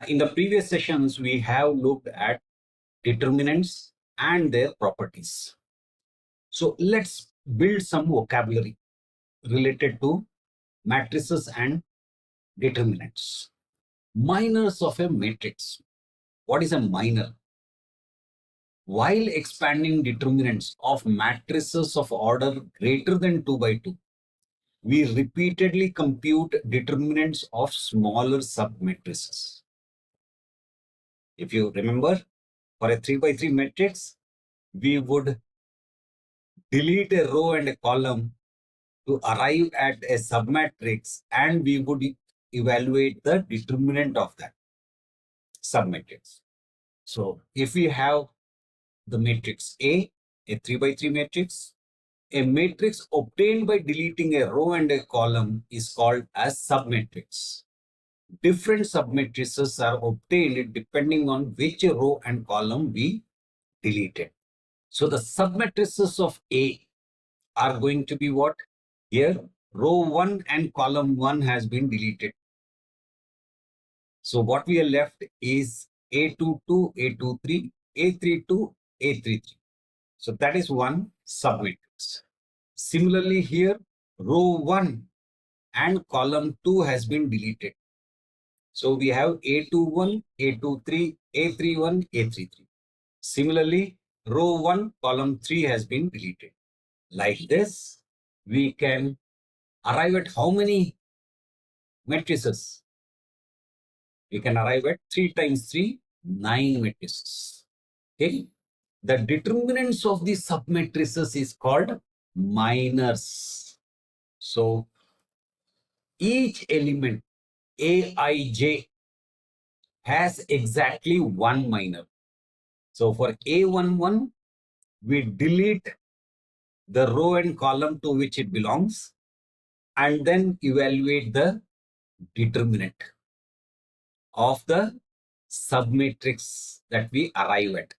In the previous sessions, we have looked at determinants and their properties. So let's build some vocabulary related to matrices and determinants. Minors of a matrix. What is a minor? While expanding determinants of matrices of order greater than 2 by 2, we repeatedly compute determinants of smaller submatrices. If you remember, for a 3 by 3 matrix, we would delete a row and a column to arrive at a submatrix, and we would evaluate the determinant of that submatrix. So if we have the matrix A 3 by 3 matrix, a matrix obtained by deleting a row and a column is called as submatrix. Different submatrices are obtained depending on which row and column we deleted. So the submatrices of A are going to be what? Here, row 1 and column 1 has been deleted. So what we are left is A22, A23, A32, A33. So that is one submatrix. Similarly here, row 1 and column 2 has been deleted. So we have A21, A23, A31, A33. Similarly, row 1, column 3 has been deleted. Like this, we can arrive at how many matrices? We can arrive at 3 times 3, 9 matrices. Okay. The determinants of the submatrices is called minors. So each element Aij has exactly one minor. So for A11, we delete the row and column to which it belongs and then evaluate the determinant of the submatrix that we arrive at.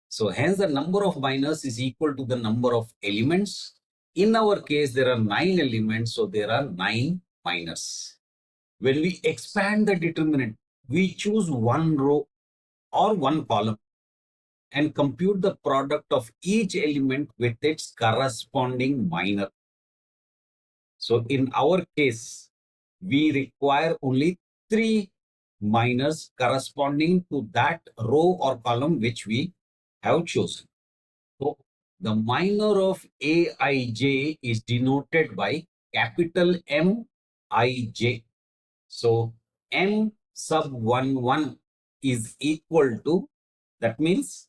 So hence the number of minors is equal to the number of elements. In our case, there are 9 elements, so there are 9 minors. When we expand the determinant, we choose one row or one column and compute the product of each element with its corresponding minor. So in our case, we require only 3 minors corresponding to that row or column which we have chosen. So the minor of Aij is denoted by capital Mij. So M sub 11 is equal to, that means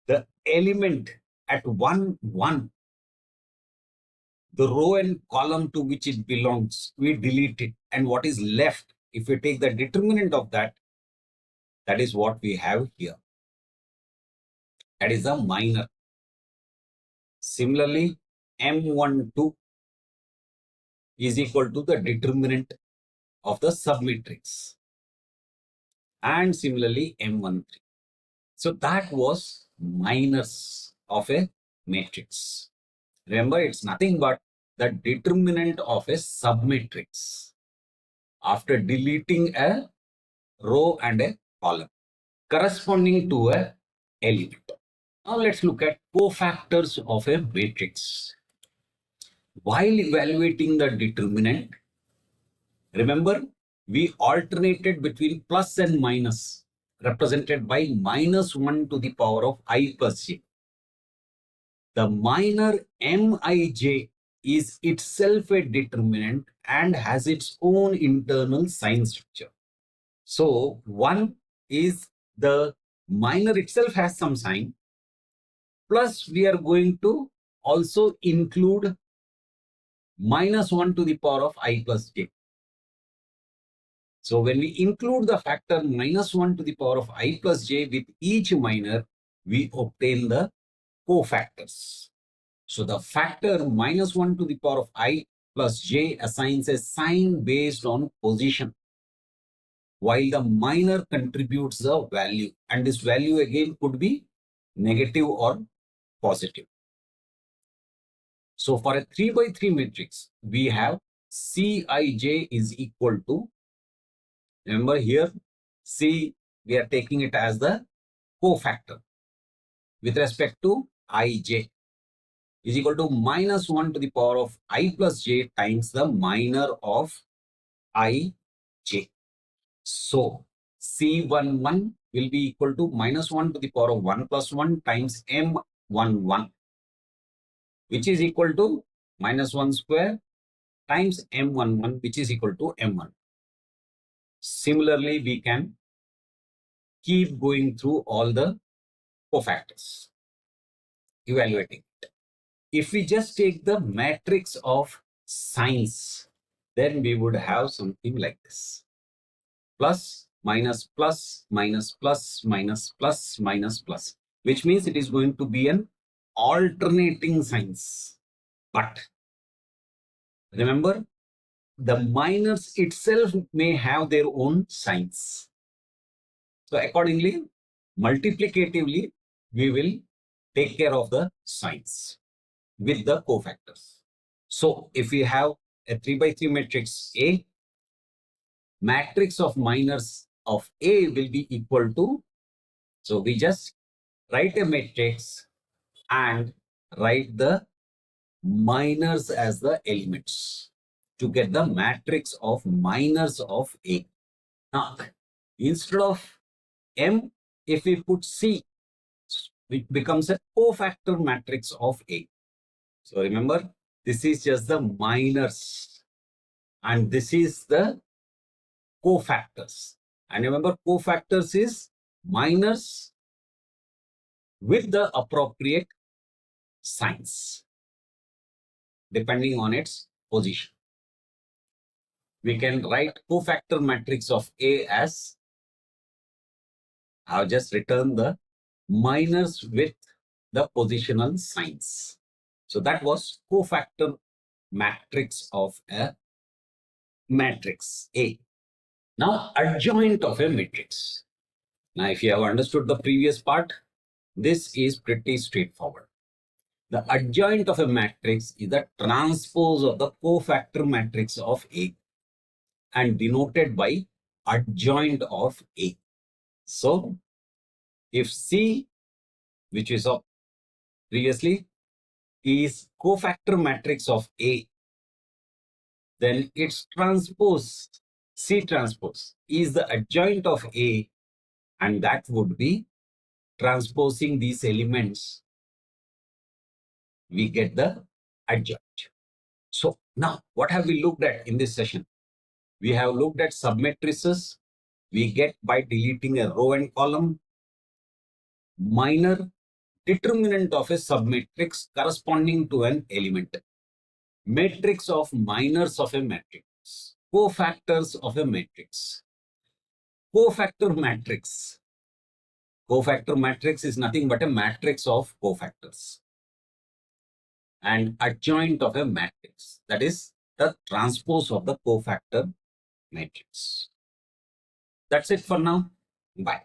the element at 1, 1, the row and column to which it belongs, we delete it. And what is left, if we take the determinant of that, that is what we have here. That is a minor. Similarly, M12 is equal to the determinant of the submatrix. And similarly, M13. So that was minors of a matrix. Remember, it's nothing but the determinant of a submatrix after deleting a row and a column corresponding to a element. Now let's look at cofactors of a matrix. While evaluating the determinant, remember, we alternated between plus and minus, represented by -1 to the power of I plus j. The minor Mij is itself a determinant and has its own internal sign structure. So 1 is the minor itself has some sign, plus we are going to also include -1 to the power of I plus j. So when we include the factor -1 to the power of I plus j with each minor, we obtain the cofactors. So the factor -1 to the power of I plus j assigns a sign based on position, while the minor contributes a value, and this value again could be negative or positive. So for a 3 by 3 matrix, we have Cij is equal to Remember here, C, we are taking it as the cofactor with respect to ij is equal to minus 1 to the power of I plus j times the minor of ij. So C11 will be equal to minus 1 to the power of 1 plus 1 times M11, which is equal to minus 1 square times M11, which is equal to M1. Similarly, we can keep going through all the cofactors, evaluating. If we just take the matrix of signs, then we would have something like this. Plus, minus, plus, minus, plus, minus, plus, minus, plus, which means it is going to be an alternating signs. But remember, the minors itself may have their own signs. So accordingly, multiplicatively, we will take care of the signs with the cofactors. So if we have a 3 by 3 matrix A, matrix of minors of A will be equal to, so we just write a matrix and write the minors as the elements to get the matrix of minors of A. Now, instead of M, if we put C, it becomes a cofactor matrix of A. So remember, this is just the minors and this is the cofactors. And remember, cofactors is minors with the appropriate signs depending on its position. We can write cofactor matrix of A as, I have just written the minors with the positional signs. So that was cofactor matrix of a matrix A. Now adjoint of a matrix. Now if you have understood the previous part, this is pretty straightforward. The adjoint of a matrix is the transpose of the cofactor matrix of A and denoted by adjoint of A. So if C, which is of previously, is cofactor matrix of A, then its transpose, C transpose, is the adjoint of A, and that would be transposing these elements, we get the adjoint. So now, what have we looked at in this session? We have looked at submatrices. We get by deleting a row and column, minor, determinant of a submatrix corresponding to an element, matrix of minors of a matrix, cofactors of a matrix, cofactor matrix. Cofactor matrix is nothing but a matrix of cofactors, and adjoint of a matrix, that is the transpose of the cofactor matrix. That's it for now. Bye.